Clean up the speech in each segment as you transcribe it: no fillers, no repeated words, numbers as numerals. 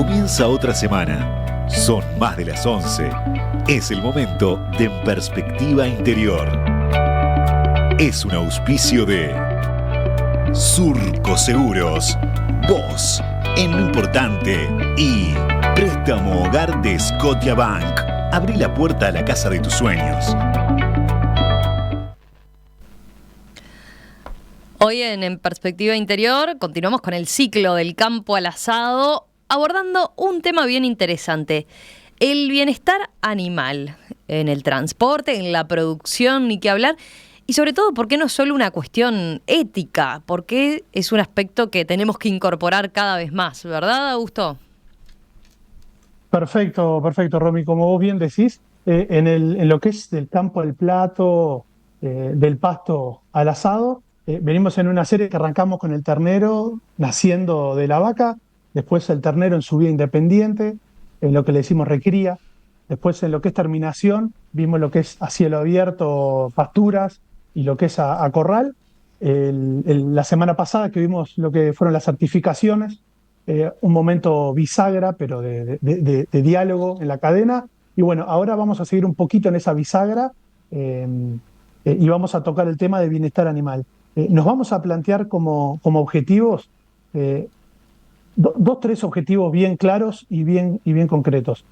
Comienza otra semana. Son más de las 11. Es el momento de En Perspectiva Interior. Es un auspicio de Surco Seguros. Vos, en lo importante. Y Préstamo Hogar de Scotiabank. Abrí la puerta a la casa de tus sueños. Hoy en Perspectiva Interior continuamos con el ciclo del campo al asado, abordando un tema bien interesante, el bienestar animal en el transporte, en la producción, ni qué hablar, y sobre todo porque no es solo una cuestión ética, porque es un aspecto que tenemos que incorporar cada vez más, ¿verdad, Augusto? Perfecto, Romy. Como vos bien decís, en lo que es del campo al plato, del pasto al asado, venimos en una serie que arrancamos con el ternero naciendo de la vaca, después el ternero en su vida independiente, en lo que le decimos recría, después en lo que es terminación, vimos lo que es a cielo abierto, pasturas, y lo que es a corral. La semana pasada que vimos lo que fueron las certificaciones, un momento bisagra, pero de diálogo en la cadena. Y bueno, ahora vamos a seguir un poquito en esa bisagra y vamos a tocar el tema del bienestar animal. Nos vamos a plantear como objetivos tres objetivos bien claros y bien concretos.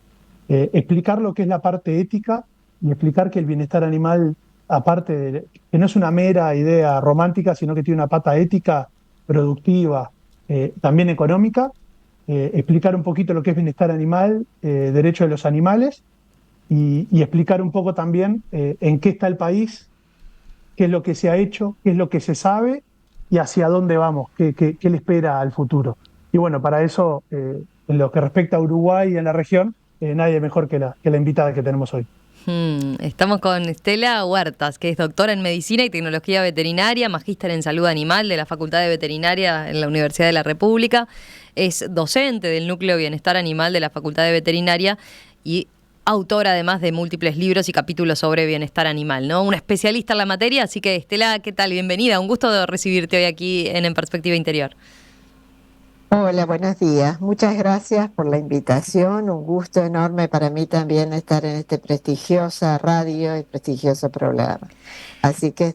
Explicar lo que es la parte ética y explicar que el bienestar animal, aparte de que no es una mera idea romántica, sino que tiene una pata ética, productiva, también económica, explicar un poquito lo que es bienestar animal, derecho de los animales, y explicar un poco también en qué está el país, qué es lo que se ha hecho, qué es lo que se sabe y hacia dónde vamos, qué le espera al futuro. Y bueno, para eso, en lo que respecta a Uruguay y en la región, nadie mejor que la invitada que tenemos hoy. Estamos con Estela Huertas, que es doctora en Medicina y Tecnología Veterinaria, magíster en Salud Animal de la Facultad de Veterinaria en la Universidad de la República, es docente del Núcleo Bienestar Animal de la Facultad de Veterinaria y autora además de múltiples libros y capítulos sobre bienestar animal, ¿no? Una especialista en la materia, así que Estela, ¿qué tal? Bienvenida, un gusto de recibirte hoy aquí en Perspectiva Interior. Hola, buenos días. Muchas gracias por la invitación. Un gusto enorme para mí también estar en esta prestigiosa radio y prestigioso programa. Así que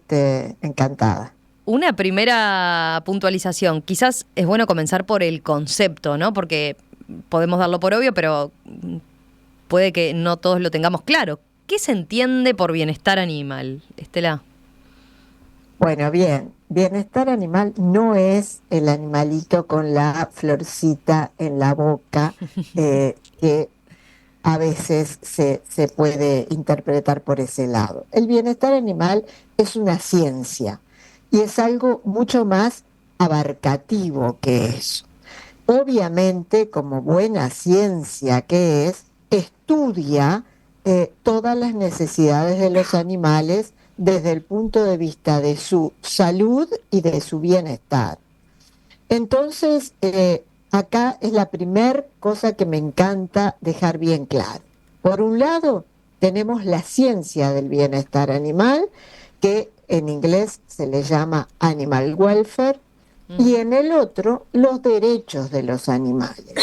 encantada. Una primera puntualización. Quizás es bueno comenzar por el concepto, ¿no? Porque podemos darlo por obvio, pero puede que no todos lo tengamos claro. ¿Qué se entiende por bienestar animal, Estela? Bueno, bien. Bienestar animal no es el animalito con la florcita en la boca que a veces se puede interpretar por ese lado. El bienestar animal es una ciencia y es algo mucho más abarcativo que eso. Obviamente, como buena ciencia que es, estudia todas las necesidades de los animales desde el punto de vista de su salud y de su bienestar. Entonces, acá es la primera cosa que me encanta dejar bien claro. Por un lado, tenemos la ciencia del bienestar animal, que en inglés se le llama animal welfare, y en el otro, los derechos de los animales.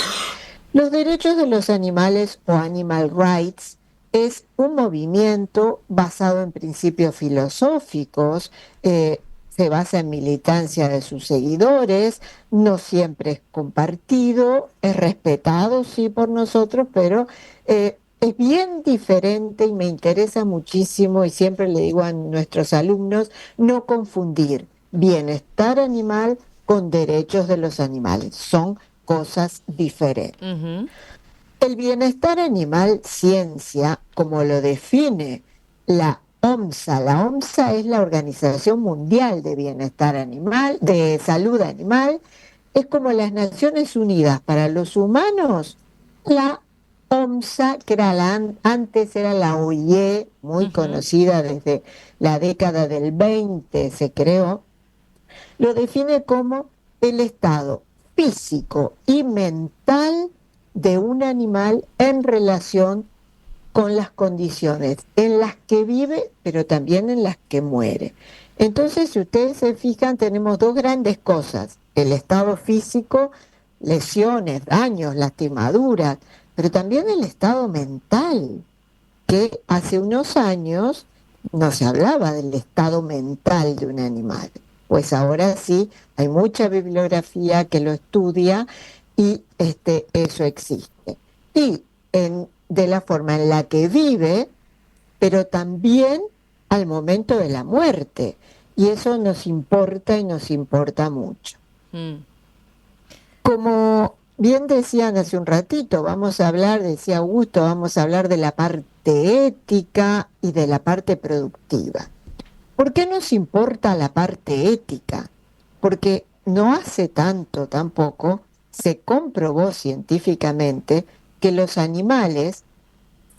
Los derechos de los animales o animal rights es un movimiento basado en principios filosóficos, se basa en militancia de sus seguidores, no siempre es compartido, es respetado, sí, por nosotros, pero es bien diferente y me interesa muchísimo, y siempre le digo a nuestros alumnos, no confundir bienestar animal con derechos de los animales, son cosas diferentes. Uh-huh. El bienestar animal, ciencia, como lo define la OMSA es la Organización Mundial de Bienestar Animal, de Salud Animal, es como las Naciones Unidas para los humanos, la OMSA, que era antes era la OIE, muy conocida desde la década del 20, se creó, lo define como el estado físico y mental de un animal en relación con las condiciones en las que vive, pero también en las que muere. Entonces, si ustedes se fijan, tenemos dos grandes cosas: el estado físico, lesiones, daños, lastimaduras, pero también el estado mental, que hace unos años no se hablaba del estado mental de un animal. Pues ahora sí, hay mucha bibliografía que lo estudia y eso existe. Y de la forma en la que vive, pero también al momento de la muerte. Y eso nos importa y nos importa mucho. Como bien decían hace un ratito, vamos a hablar, decía Augusto, vamos a hablar de la parte ética y de la parte productiva. ¿Por qué nos importa la parte ética? Porque no hace tanto tampoco se comprobó científicamente que los animales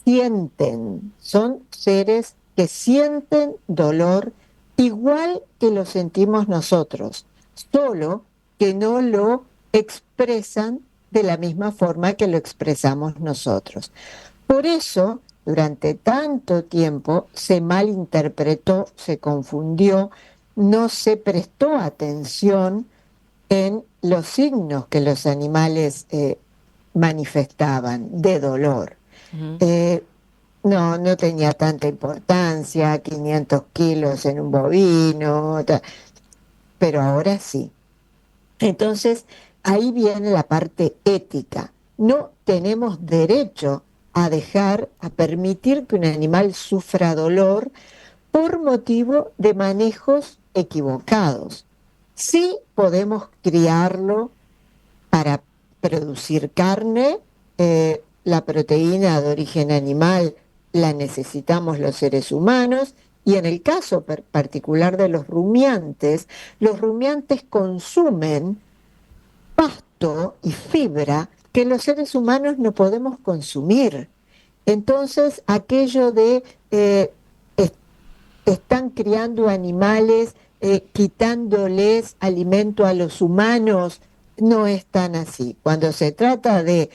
sienten, son seres que sienten dolor igual que lo sentimos nosotros, solo que no lo expresan de la misma forma que lo expresamos nosotros. Por eso, durante tanto tiempo se malinterpretó, se confundió, no se prestó atención en los signos que los animales manifestaban de dolor. No tenía tanta importancia, 500 kilos en un bovino, pero ahora sí. Entonces, ahí viene la parte ética. No tenemos derecho a permitir que un animal sufra dolor por motivo de manejos equivocados. Sí podemos criarlo para producir carne, la proteína de origen animal la necesitamos los seres humanos, y en el caso particular de los rumiantes consumen pasto y fibra que los seres humanos no podemos consumir. Entonces, aquello de están criando animales, quitándoles alimento a los humanos, no es tan así. Cuando se trata de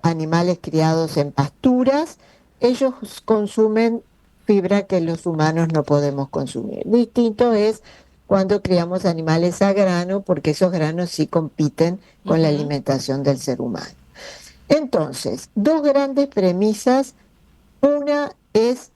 animales criados en pasturas, ellos consumen fibra que los humanos no podemos consumir. Distinto es cuando criamos animales a grano, porque esos granos sí compiten con la alimentación del ser humano. Entonces, dos grandes premisas. Una es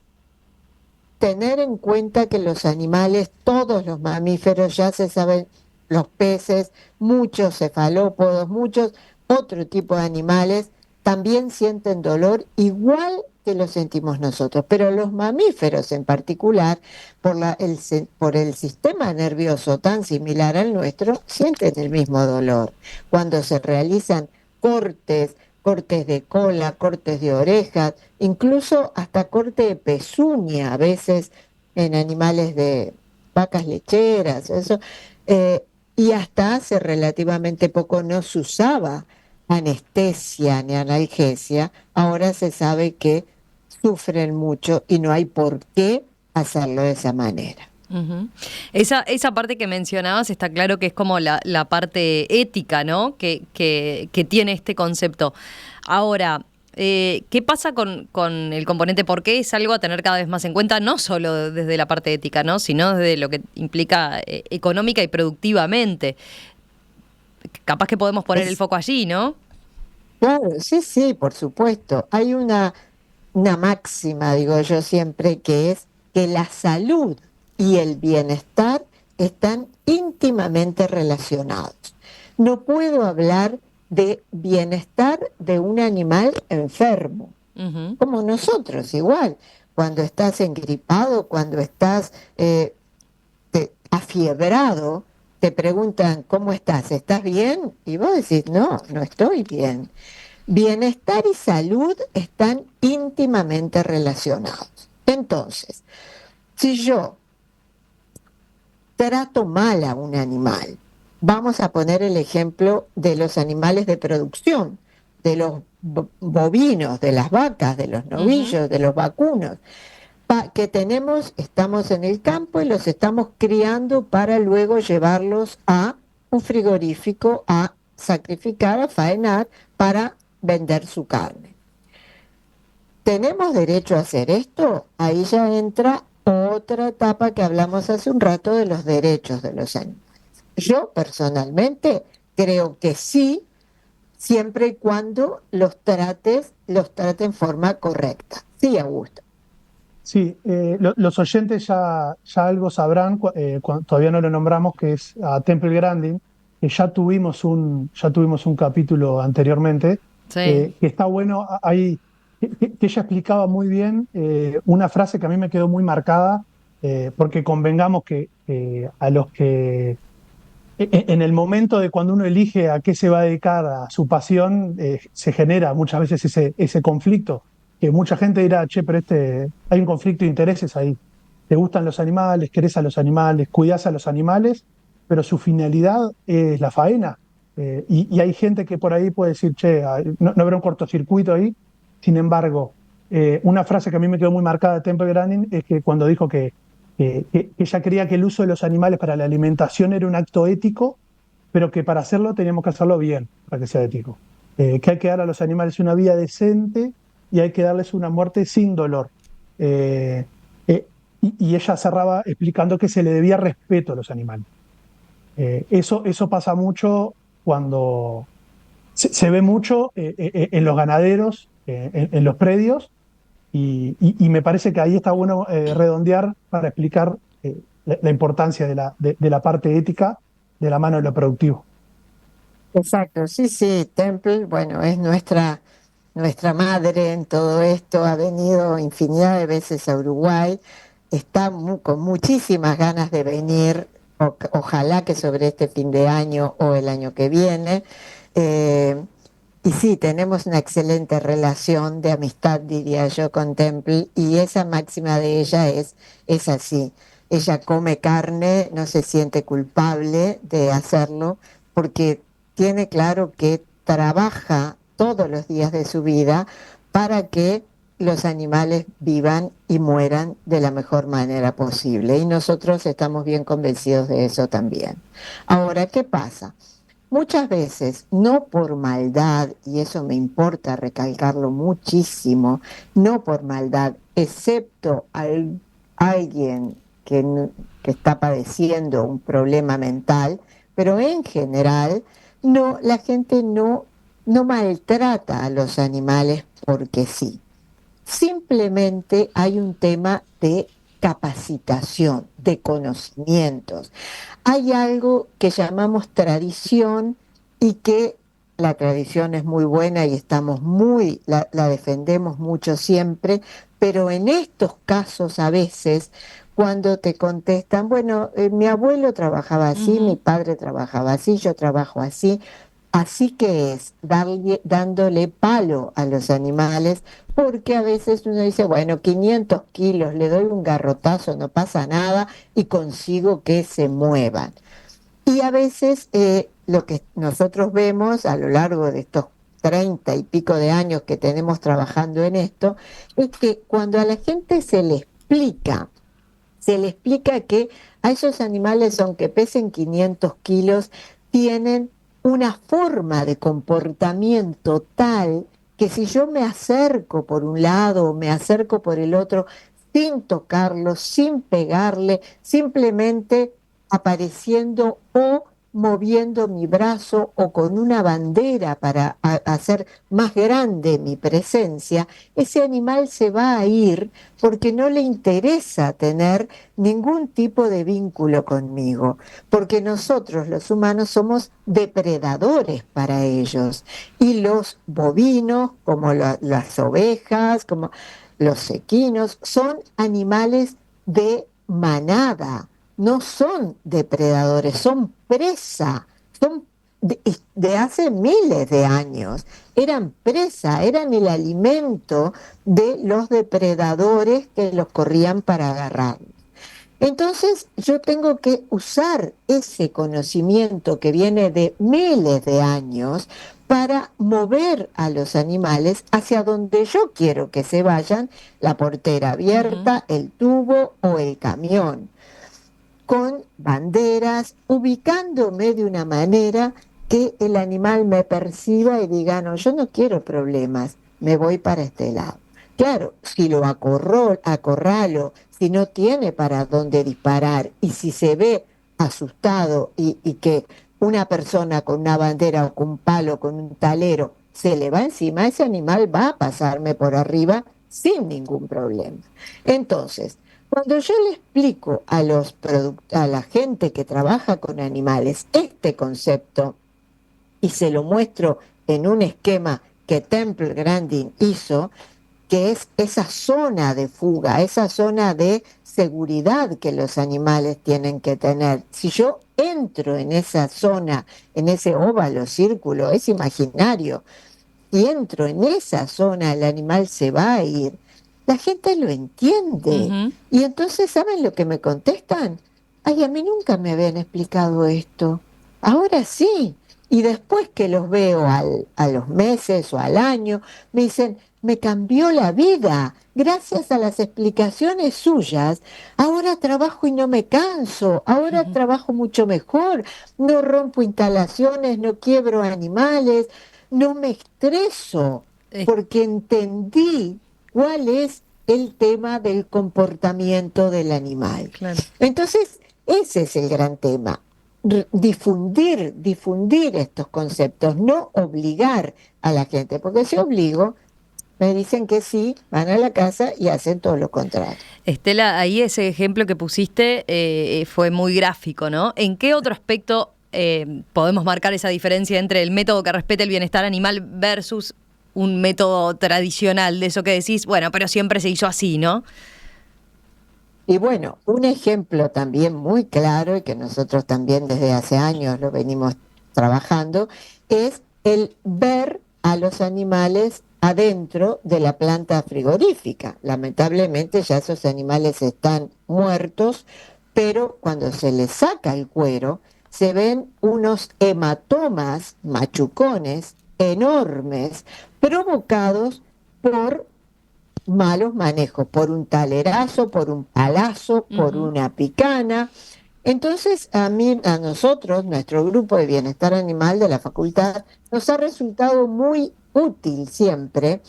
tener en cuenta que los animales, todos los mamíferos, ya se saben, los peces, muchos cefalópodos, muchos otro tipo de animales, también sienten dolor igual que lo sentimos nosotros, pero los mamíferos en particular, por el sistema nervioso tan similar al nuestro, sienten el mismo dolor. Cuando se realizan cortes de cola, cortes de orejas, incluso hasta corte de pezuña, a veces en animales de vacas lecheras, eso, y hasta hace relativamente poco no se usaba anestesia ni analgesia, ahora se sabe que sufren mucho y no hay por qué hacerlo de esa manera. Esa parte que mencionabas está claro que es como la parte ética, ¿no? Que tiene este concepto. Ahora, ¿qué pasa con el componente? ¿Por qué es algo a tener cada vez más en cuenta? No solo desde la parte ética, ¿no? Sino desde lo que implica económica y productivamente. Capaz que podemos poner el foco allí, ¿no? Claro, sí, por supuesto. Hay una máxima, digo yo siempre, que es que la salud y el bienestar están íntimamente relacionados. No puedo hablar de bienestar de un animal enfermo, como nosotros igual. Cuando estás engripado, cuando estás afiebrado, te preguntan, ¿cómo estás? ¿Estás bien? Y vos decís, no estoy bien. Bienestar y salud están íntimamente relacionados. Entonces, si yo trato mal a un animal, vamos a poner el ejemplo de los animales de producción, de los bovinos, de las vacas, de los novillos, de los vacunos, que estamos en el campo y los estamos criando para luego llevarlos a un frigorífico a sacrificar, a faenar, para vender su carne. ¿Tenemos derecho a hacer esto? Ahí ya entra otra etapa que hablamos hace un rato de los derechos de los animales. Yo personalmente creo que sí, siempre y cuando los trate en forma correcta. Sí, Augusto. Sí, los oyentes ya algo sabrán, todavía no lo nombramos, que es a Temple Grandin, que ya tuvimos un capítulo anteriormente, Sí. que está bueno, ahí, que ella explicaba muy bien una frase que a mí me quedó muy marcada, porque convengamos que a los que en el momento de cuando uno elige a qué se va a dedicar a su pasión, se genera muchas veces ese conflicto, que mucha gente dirá, che, pero hay un conflicto de intereses ahí. Te gustan los animales, querés a los animales, cuidás a los animales, pero su finalidad es la faena. Y hay gente que por ahí puede decir, che, no habrá un cortocircuito ahí. Sin embargo, una frase que a mí me quedó muy marcada de Temple Grandin es que cuando dijo que ella creía que el uso de los animales para la alimentación era un acto ético, pero que para hacerlo teníamos que hacerlo bien, para que sea ético. Que hay que dar a los animales una vida decente y hay que darles una muerte sin dolor. Eh, y ella cerraba explicando que se le debía respeto a los animales. Eso pasa mucho cuando se ve mucho en los ganaderos, en los predios, y me parece que ahí está bueno redondear para explicar la importancia de la parte ética de la mano de lo productivo. Exacto, sí, sí, Temple, bueno, es nuestra madre en todo esto, ha venido infinidad de veces a Uruguay, está con muchísimas ganas de venir, ojalá que sobre este fin de año o el año que viene. Eh, y sí, tenemos una excelente relación de amistad, diría yo, con Temple, y esa máxima de ella es así. Ella come carne, no se siente culpable de hacerlo, porque tiene claro que trabaja todos los días de su vida para que los animales vivan y mueran de la mejor manera posible. Y nosotros estamos bien convencidos de eso también. Ahora, ¿qué pasa? Muchas veces, no por maldad, y eso me importa recalcarlo muchísimo, no por maldad, excepto alguien que está padeciendo un problema mental, pero en general, no, la gente no maltrata a los animales porque sí. Simplemente hay un tema de capacitación, de conocimientos. Hay algo que llamamos tradición y que la tradición es muy buena y la defendemos mucho siempre, pero en estos casos a veces cuando te contestan, bueno, mi abuelo trabajaba así, mi Ujú. padre trabajaba así, yo trabajo así, así que es dándole palo a los animales, porque a veces uno dice, bueno, 500 kilos, le doy un garrotazo, no pasa nada, y consigo que se muevan. Y a veces lo que nosotros vemos a lo largo de estos 30 y pico de años que tenemos trabajando en esto, es que cuando a la gente se le explica que a esos animales, aunque pesen 500 kilos, tienen una forma de comportamiento tal que si yo me acerco por un lado o me acerco por el otro, sin tocarlo, sin pegarle, simplemente apareciendo o moviendo mi brazo o con una bandera para hacer más grande mi presencia, ese animal se va a ir porque no le interesa tener ningún tipo de vínculo conmigo, porque nosotros los humanos somos depredadores para ellos, y los bovinos, como las ovejas, como los equinos, son animales de manada, no son depredadores, son presa, son de hace miles de años, eran presa, eran el alimento de los depredadores que los corrían para agarrarlos. Entonces yo tengo que usar ese conocimiento que viene de miles de años para mover a los animales hacia donde yo quiero que se vayan, la portera Ujú. abierta, el tubo o el camión, con banderas, ubicándome de una manera que el animal me perciba y diga, no, yo no quiero problemas, me voy para este lado. Claro, si lo acorralo, si no tiene para dónde disparar y si se ve asustado y que una persona con una bandera o con un palo, con un talero, se le va encima, ese animal va a pasarme por arriba sin ningún problema. Entonces, cuando yo le explico a a la gente que trabaja con animales este concepto y se lo muestro en un esquema que Temple Grandin hizo, que es esa zona de fuga, esa zona de seguridad que los animales tienen que tener. Si yo entro en esa zona, en ese óvalo, círculo, es imaginario, y entro en esa zona, el animal se va a ir. La gente lo entiende. Ujú. Y entonces, ¿saben lo que me contestan? Ay, a mí nunca me habían explicado esto. Ahora sí. Y después que los veo a los meses o al año, me dicen, me cambió la vida. Gracias a las explicaciones suyas, ahora trabajo y no me canso, ahora trabajo mucho mejor, no rompo instalaciones, no quiebro animales, no me estreso, Eh, porque entendí cuál es el tema del comportamiento del animal. claro. Entonces, ese es el gran tema. Difundir estos conceptos, no obligar a la gente, porque si obligo, me dicen que sí, van a la casa y hacen todo lo contrario. Estela, ahí ese ejemplo que pusiste fue muy gráfico, ¿no? ¿En qué otro aspecto podemos marcar esa diferencia entre el método que respeta el bienestar animal versus un método tradicional de eso que decís, bueno, pero siempre se hizo así, ¿no? Y bueno, un ejemplo también muy claro y que nosotros también desde hace años lo venimos trabajando, es el ver a los animales adentro de la planta frigorífica. Lamentablemente ya esos animales están muertos, pero cuando se les saca el cuero, se ven unos hematomas, machucones enormes, provocados por malos manejos, por un talerazo, por un palazo, por Ujú. una picana. Entonces, a nosotros, nuestro grupo de bienestar animal de la facultad, nos ha resultado muy útil siempre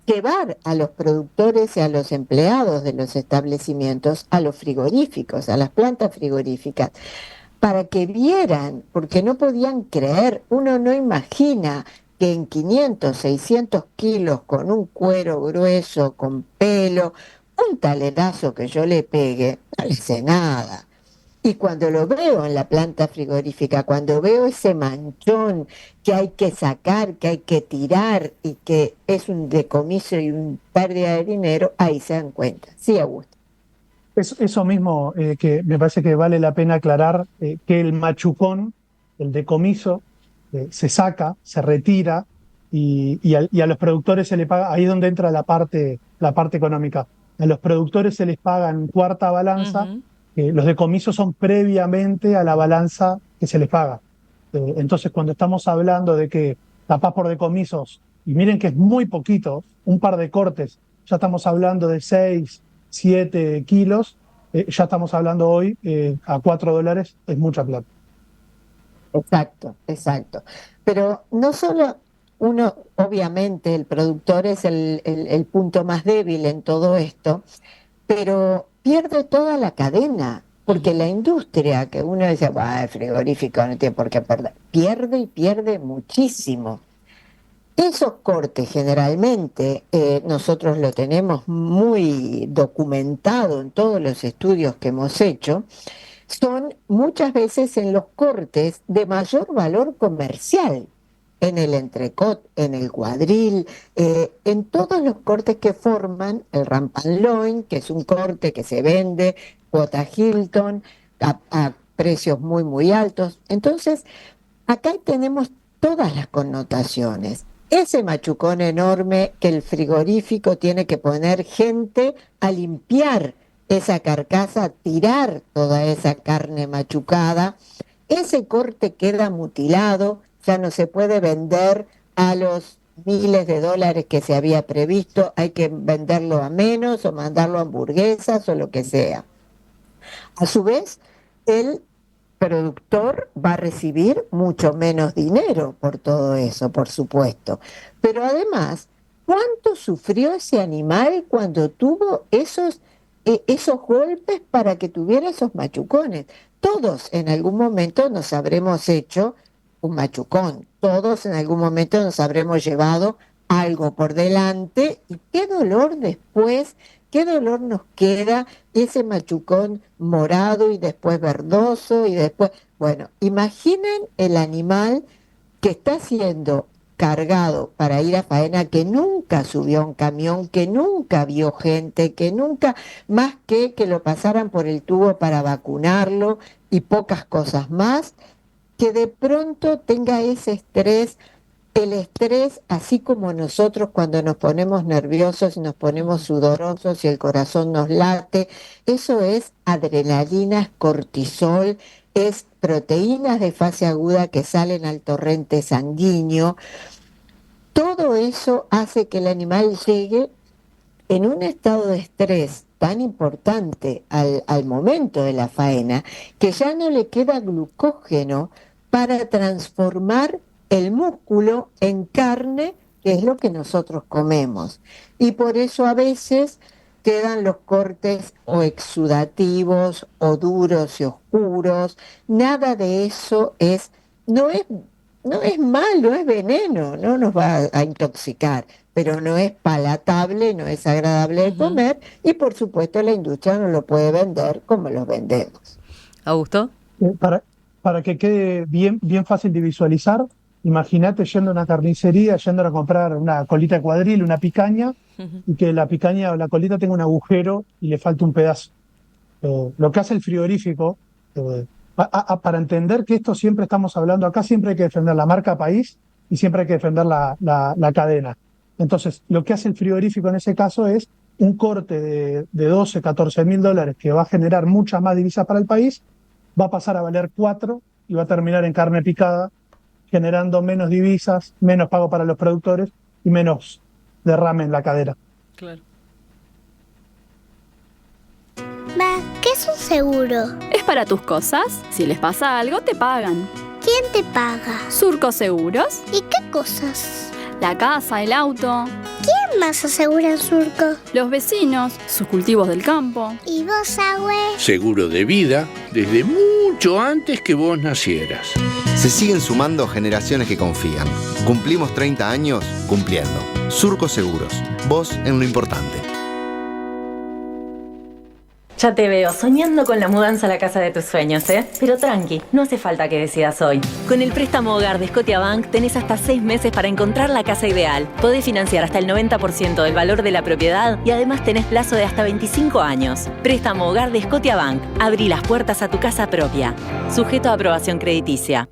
llevar a los productores y a los empleados de los establecimientos a los frigoríficos, a las plantas frigoríficas, para que vieran, porque no podían creer, uno no imagina que en 500, 600 kilos, con un cuero grueso, con pelo, un talerazo que yo le pegue, no le hace nada. Y cuando lo veo en la planta frigorífica, cuando veo ese manchón que hay que sacar, que hay que tirar y que es un decomiso y una pérdida de dinero, ahí se dan cuenta. Sí, Augusto. Eso mismo que me parece que vale la pena aclarar, que el machucón, el decomiso, se saca, se retira y a los productores se le paga, ahí es donde entra la parte económica. A los productores se les paga en cuarta balanza, Ujú. los decomisos son previamente a la balanza que se les paga. Entonces, cuando estamos hablando de que capaz por decomisos, y miren que es muy poquito, un par de cortes, ya estamos hablando de 6 7 kilos, ya estamos hablando hoy a $4, es mucha plata. Exacto, exacto. Pero no solo uno, obviamente el productor es el punto más débil en todo esto, pero pierde toda la cadena, porque la industria, que uno dice, "Bah, el frigorífico no tiene por qué perder", pierde y pierde muchísimo. Esos cortes generalmente nosotros lo tenemos muy documentado en todos los estudios que hemos hecho, son muchas veces en los cortes de mayor valor comercial, en el entrecot, en el cuadril, en todos los cortes que forman el rampant loin, que es un corte que se vende cuota Hilton a precios muy muy altos. Entonces, acá tenemos todas las connotaciones. Ese machucón enorme que el frigorífico tiene que poner gente a limpiar esa carcasa, tirar toda esa carne machucada. Ese corte queda mutilado, ya no se puede vender a los miles de dólares que se había previsto, hay que venderlo a menos o mandarlo a hamburguesas o lo que sea. A su vez, el productor va a recibir mucho menos dinero por todo eso, por supuesto. Pero además, ¿cuánto sufrió ese animal cuando tuvo esos golpes para que tuviera esos machucones? Todos en algún momento nos habremos hecho un machucón. Todos en algún momento nos habremos llevado algo por delante y qué dolor después, qué dolor nos queda ese machucón morado y después verdoso y después... Bueno, imaginen el animal que está siendo cargado para ir a faena, que nunca subió a un camión, que nunca vio gente, que nunca, más que lo pasaran por el tubo para vacunarlo y pocas cosas más, que de pronto tenga ese estrés. El estrés, así como nosotros cuando nos ponemos nerviosos y nos ponemos sudorosos y el corazón nos late, eso es adrenalina, es cortisol, es proteínas de fase aguda que salen al torrente sanguíneo. Todo eso hace que el animal llegue en un estado de estrés tan importante al momento de la faena, que ya no le queda glucógeno para transformar el músculo en carne, que es lo que nosotros comemos. Y por eso a veces quedan los cortes o exudativos o duros y oscuros. Nada de eso no es malo, es veneno, no nos va a intoxicar, pero no es palatable, no es agradable de comer, y por supuesto la industria no lo puede vender como lo vendemos. ¿Augusto? Para que quede bien fácil de visualizar, imagínate yendo a una carnicería, yendo a comprar una colita de cuadril, una picaña, y que la picaña o la colita tenga un agujero y le falta un pedazo. Lo que hace el frigorífico, para entender que esto siempre estamos hablando, acá siempre hay que defender la marca país y siempre hay que defender la cadena. Entonces, lo que hace el frigorífico en ese caso es un corte de 12, 14 mil dólares que va a generar muchas más divisas para el país, va a pasar a valer 4 y va a terminar en carne picada, generando menos divisas, menos pago para los productores y menos derrame en la cadera. Claro. ¿Qué es un seguro? Es para tus cosas. Si les pasa algo, te pagan. ¿Quién te paga? Surco Seguros. ¿Y qué cosas? La casa, el auto. ¿Quién más asegura en Surco? Los vecinos, sus cultivos del campo. ¿Y vos, Agüe? Seguro de vida desde mucho antes que vos nacieras. Se siguen sumando generaciones que confían. Cumplimos 30 años cumpliendo. Surco Seguros. Vos en lo importante. Ya te veo soñando con la mudanza a la casa de tus sueños, ¿eh? Pero tranqui, no hace falta que decidas hoy. Con el préstamo hogar de Scotiabank tenés hasta 6 meses para encontrar la casa ideal. Podés financiar hasta el 90% del valor de la propiedad y además tenés plazo de hasta 25 años. Préstamo hogar de Scotiabank. Abrí las puertas a tu casa propia. Sujeto a aprobación crediticia.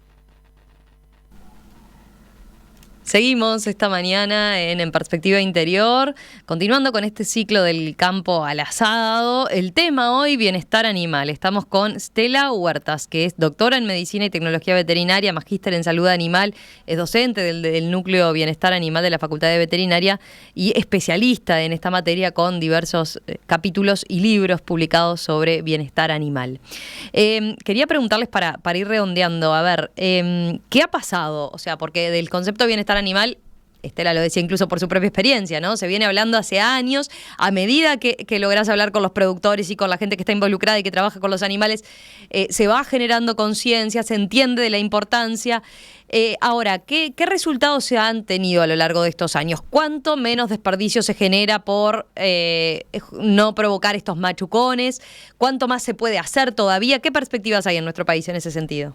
Seguimos esta mañana en Perspectiva Interior, continuando con este ciclo del campo al asado. El tema hoy, bienestar animal. Estamos con Stella Huertas, que es doctora en Medicina y Tecnología Veterinaria, magíster en Salud Animal, es docente del Núcleo Bienestar Animal de la Facultad de Veterinaria y especialista en esta materia con diversos capítulos y libros publicados sobre bienestar animal. Quería preguntarles para ir redondeando, a ver, ¿qué ha pasado? O sea, porque del concepto de bienestar animal, Estela lo decía incluso por su propia experiencia, ¿no? Se viene hablando hace años, a medida que lográs hablar con los productores y con la gente que está involucrada y que trabaja con los animales, se va generando conciencia, se entiende de la importancia. Ahora, ¿qué resultados se han tenido a lo largo de estos años? ¿Cuánto menos desperdicio se genera por no provocar estos machucones? ¿Cuánto más se puede hacer todavía? ¿Qué perspectivas hay en nuestro país en ese sentido?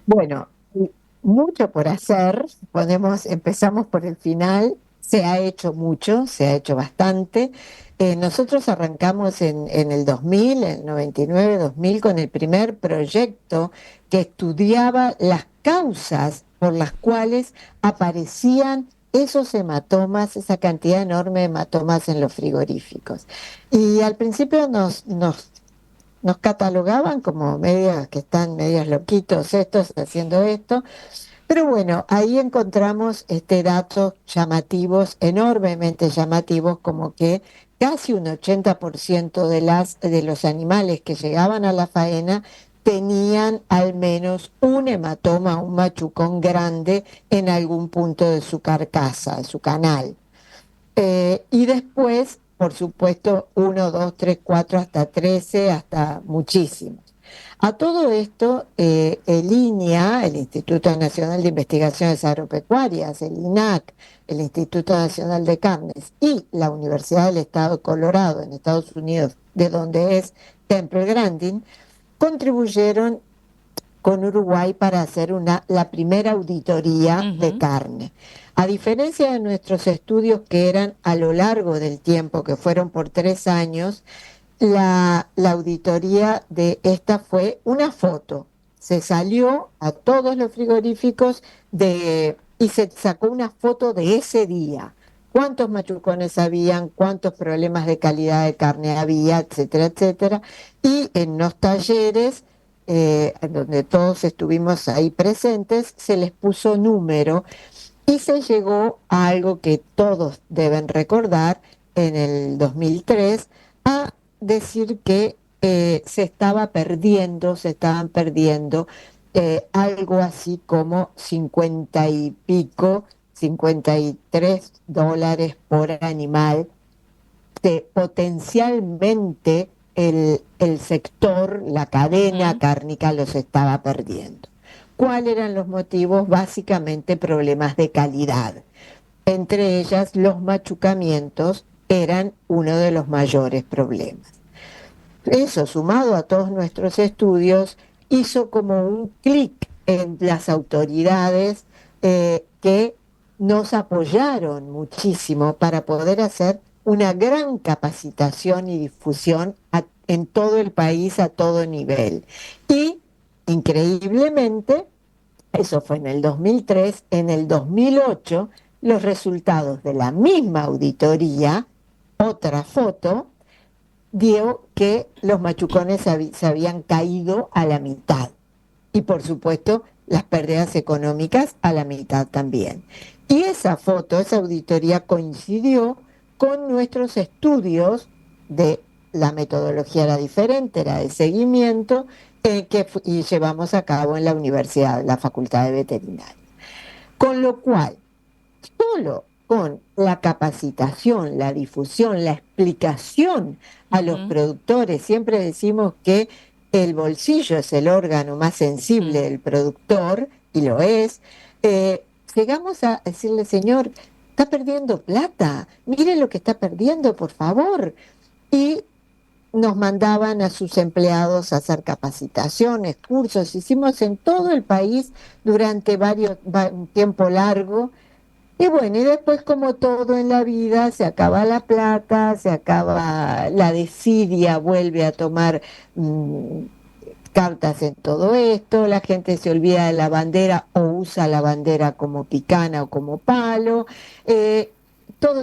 Bueno, mucho por hacer. Empezamos por el final. Se ha hecho mucho, se ha hecho bastante. Nosotros arrancamos en el 2000, en el 99-2000, con el primer proyecto que estudiaba las causas por las cuales aparecían esos hematomas, esa cantidad enorme de hematomas en los frigoríficos. Y al principio nos catalogaban como medias que están medias loquitos estos haciendo esto, pero bueno, ahí encontramos datos llamativos, enormemente llamativos, como que casi un 80% de los animales que llegaban a la faena tenían al menos un hematoma, un machucón grande en algún punto de su carcasa, de su canal. Y después, por supuesto, 1, 2, 3, 4, hasta 13, hasta muchísimos. A todo esto, el INIA, el Instituto Nacional de Investigaciones Agropecuarias, el INAC, el Instituto Nacional de Carnes y la Universidad del Estado de Colorado en Estados Unidos, de donde es Temple Grandin, contribuyeron con Uruguay para hacer la primera auditoría de carne. A diferencia de nuestros estudios que eran a lo largo del tiempo, que fueron por 3 años, la auditoría de esta fue una foto. Se salió a todos los frigoríficos y se sacó una foto de ese día. Cuántos machucones habían, cuántos problemas de calidad de carne había, etcétera, etcétera. Y en los talleres, donde todos estuvimos ahí presentes, se les puso número y se llegó a algo que todos deben recordar en el 2003, a decir que se estaban perdiendo algo así como 50 y pico, $53 por animal, potencialmente el sector, la cadena cárnica los estaba perdiendo. ¿Cuáles eran los motivos? Básicamente problemas de calidad. Entre ellas, los machucamientos eran uno de los mayores problemas. Eso, sumado a todos nuestros estudios, hizo como un clic en las autoridades que nos apoyaron muchísimo para poder hacer una gran capacitación y difusión en todo el país, a todo nivel. Y, increíblemente, eso fue en el 2003, en el 2008, los resultados de la misma auditoría, otra foto, dio que los machucones se habían caído a la mitad. Y por supuesto, las pérdidas económicas a la mitad también. Y esa foto, esa auditoría coincidió con nuestros estudios de la metodología era diferente, era de seguimiento, y llevamos a cabo en la universidad, la Facultad de Veterinaria. Con lo cual, solo con la capacitación, la difusión, la explicación a los productores, siempre decimos que el bolsillo es el órgano más sensible del productor, y lo es, llegamos a decirle, señor, está perdiendo plata, mire lo que está perdiendo, por favor. Y nos mandaban a sus empleados a hacer capacitaciones, cursos, hicimos en todo el país durante un tiempo largo. Y bueno, y después, como todo en la vida, se acaba la plata, se acaba la desidia, vuelve a tomar cartas en todo esto, la gente se olvida de la bandera o usa la bandera como picana o como palo,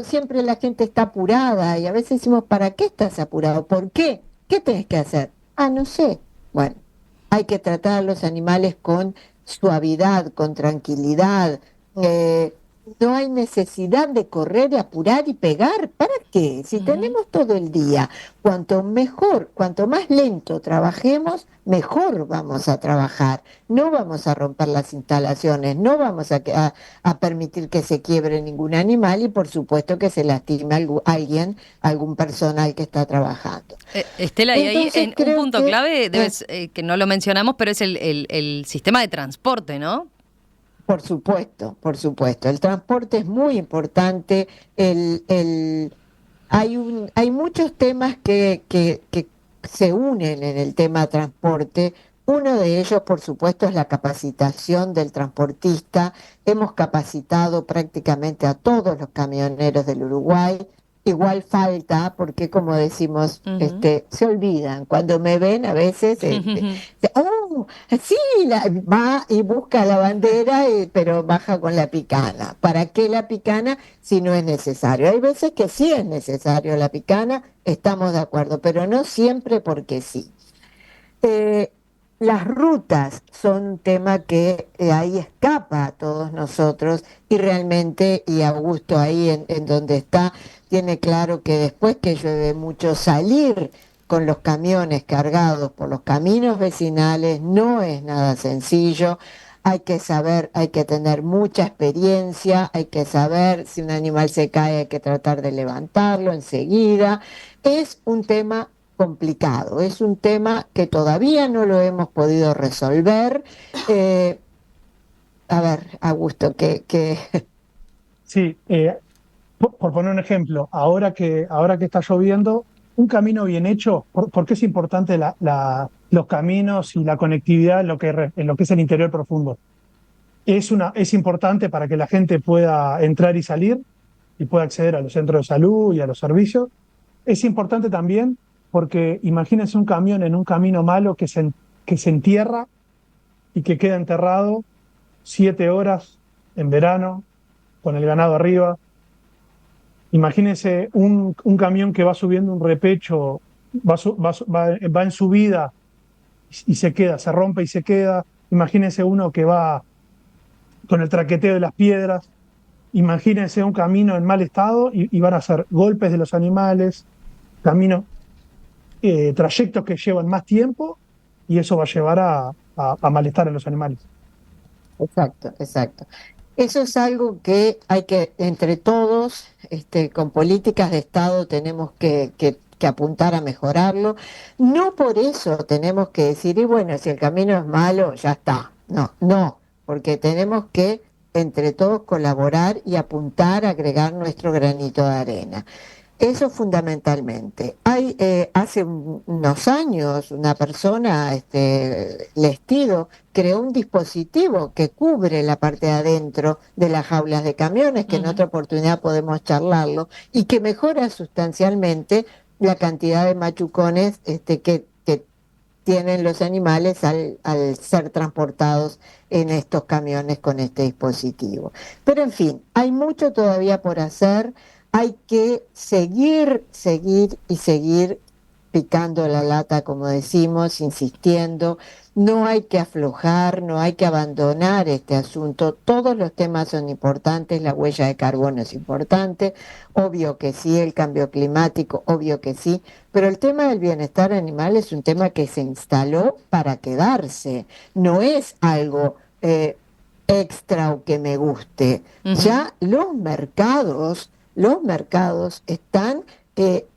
siempre la gente está apurada y a veces decimos, ¿para qué estás apurado? ¿Por qué? ¿Qué tenés que hacer? No sé. Bueno, hay que tratar a los animales con suavidad, con tranquilidad, no hay necesidad de correr, apurar y pegar. ¿Para qué? Si tenemos todo el día, cuanto más lento trabajemos, mejor vamos a trabajar. No vamos a romper las instalaciones, no vamos a permitir que se quiebre ningún animal y por supuesto que se lastime algún personal que está trabajando. Estela, y ahí un punto clave, que no lo mencionamos, pero es el sistema de transporte, ¿no? Por supuesto. El transporte es muy importante. Hay muchos temas que se unen en el tema transporte. Uno de ellos, por supuesto, es la capacitación del transportista. Hemos capacitado prácticamente a todos los camioneros del Uruguay. Igual falta, porque como decimos, se olvidan. Cuando me ven a veces, sí, va y busca la bandera, pero baja con la picana. ¿Para qué la picana si no es necesario? Hay veces que sí es necesario la picana, estamos de acuerdo, pero no siempre porque sí. Las rutas son un tema que ahí escapa a todos nosotros y realmente, y Augusto ahí en donde está, tiene claro que después que llueve mucho, salir con los camiones cargados por los caminos vecinales no es nada sencillo. Hay que saber, hay que tener mucha experiencia, hay que saber si un animal se cae, hay que tratar de levantarlo enseguida. Es un tema complicado, es un tema que todavía no lo hemos podido resolver. A ver, Augusto, que... Sí, por poner un ejemplo, ahora que está lloviendo, un camino bien hecho, ¿por qué es importante los caminos y la conectividad en lo que es el interior profundo? Es importante para que la gente pueda entrar y salir y pueda acceder a los centros de salud y a los servicios. Es importante también porque imagínense un camión en un camino malo que se entierra y que queda enterrado 7 horas en verano con el ganado arriba. Imagínense un camión que va subiendo un repecho, va en subida y se queda, se rompe y se queda. Imagínense uno que va con el traqueteo de las piedras. Imagínense un camino en mal estado y van a ser golpes de los animales, trayectos que llevan más tiempo y eso va a llevar a malestar en los animales. Exacto, exacto. Eso es algo que hay que, entre todos, con políticas de Estado, tenemos que apuntar a mejorarlo. No por eso tenemos que decir, y bueno, si el camino es malo, ya está. No, porque tenemos que, entre todos, colaborar y apuntar a agregar nuestro granito de arena. Eso fundamentalmente. Hace unos años una persona, Lestido, creó un dispositivo que cubre la parte de adentro de las jaulas de camiones, que en otra oportunidad podemos charlarlo, y que mejora sustancialmente la cantidad de machucones que tienen los animales al ser transportados en estos camiones con este dispositivo. Pero en fin, hay mucho todavía por hacer. Hay que seguir picando la lata, como decimos, insistiendo. No hay que aflojar, no hay que abandonar este asunto. Todos los temas son importantes, la huella de carbono es importante, obvio que sí, el cambio climático, obvio que sí, pero el tema del bienestar animal es un tema que se instaló para quedarse, no es algo extra o que me guste. Ya los mercados están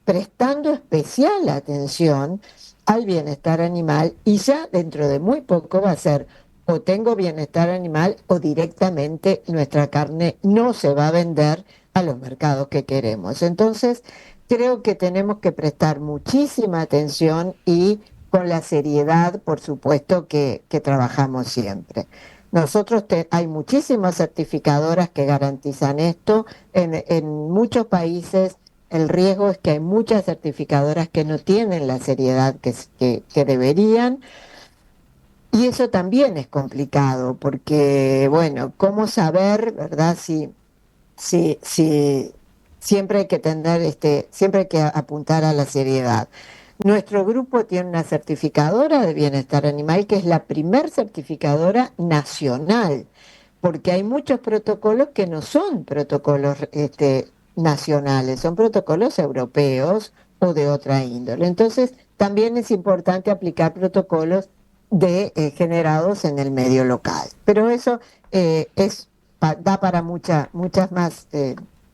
prestando especial atención al bienestar animal y ya dentro de muy poco va a ser o tengo bienestar animal o directamente nuestra carne no se va a vender a los mercados que queremos. Entonces creo que tenemos que prestar muchísima atención y con la seriedad, por supuesto, que trabajamos siempre. Nosotros hay muchísimas certificadoras que garantizan esto. En muchos países el riesgo es que hay muchas certificadoras que no tienen la seriedad que deberían. Y eso también es complicado porque, bueno, ¿cómo saber, verdad? Si siempre hay que siempre hay que apuntar a la seriedad. Nuestro grupo tiene una certificadora de bienestar animal que es la primer certificadora nacional, porque hay muchos protocolos que no son protocolos nacionales, son protocolos europeos o de otra índole. Entonces, también es importante aplicar protocolos generados en el medio local. Pero eso da para muchas más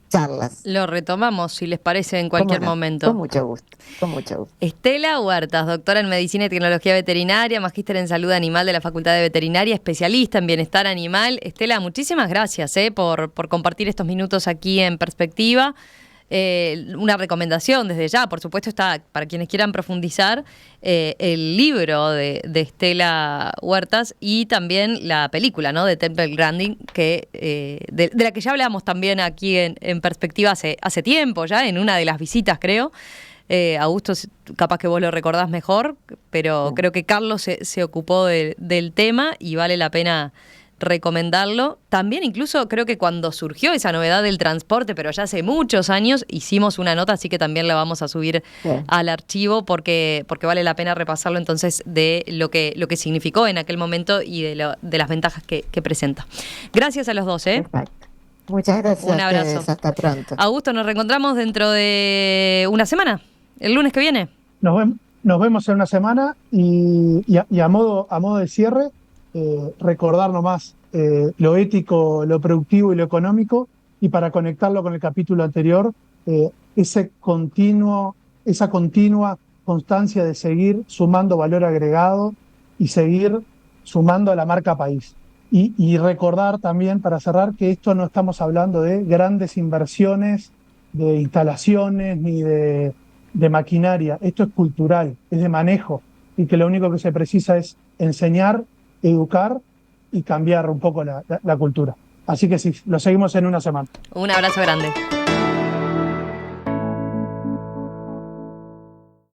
charlas. Lo retomamos, si les parece, en cualquier momento. Con mucho gusto. Estela Huertas, doctora en Medicina y Tecnología Veterinaria, magíster en Salud Animal de la Facultad de Veterinaria, especialista en bienestar animal. Estela, muchísimas gracias por compartir estos minutos aquí en Perspectiva. Una recomendación desde ya, por supuesto, está para quienes quieran profundizar el libro de Estela Huertas y también la película, ¿no?, de Temple Grandin, que de la que ya hablamos también aquí en Perspectiva hace tiempo, ya en una de las visitas, creo. Augusto, capaz que vos lo recordás mejor, pero creo que Carlos se ocupó del tema y vale la pena recomendarlo. También incluso creo que cuando surgió esa novedad del transporte, pero ya hace muchos años, hicimos una nota, así que también la vamos a subir al archivo porque vale la pena repasarlo entonces de lo que significó en aquel momento y de las ventajas que presenta. Gracias a los dos. Perfecto. Muchas gracias. Un abrazo. A ustedes. Hasta pronto. Augusto, nos reencontramos dentro de una semana, el lunes que viene. Nos vemos en una semana y a modo de cierre, recordar nomás lo ético, lo productivo y lo económico, y para conectarlo con el capítulo anterior, esa continua constancia de seguir sumando valor agregado y seguir sumando a la marca país. Y recordar también, para cerrar, que esto no estamos hablando de grandes inversiones, de instalaciones ni de maquinaria. Esto es cultural, es de manejo, y que lo único que se precisa es enseñar, educar y cambiar un poco la cultura. Así que sí, lo seguimos en una semana. Un abrazo grande.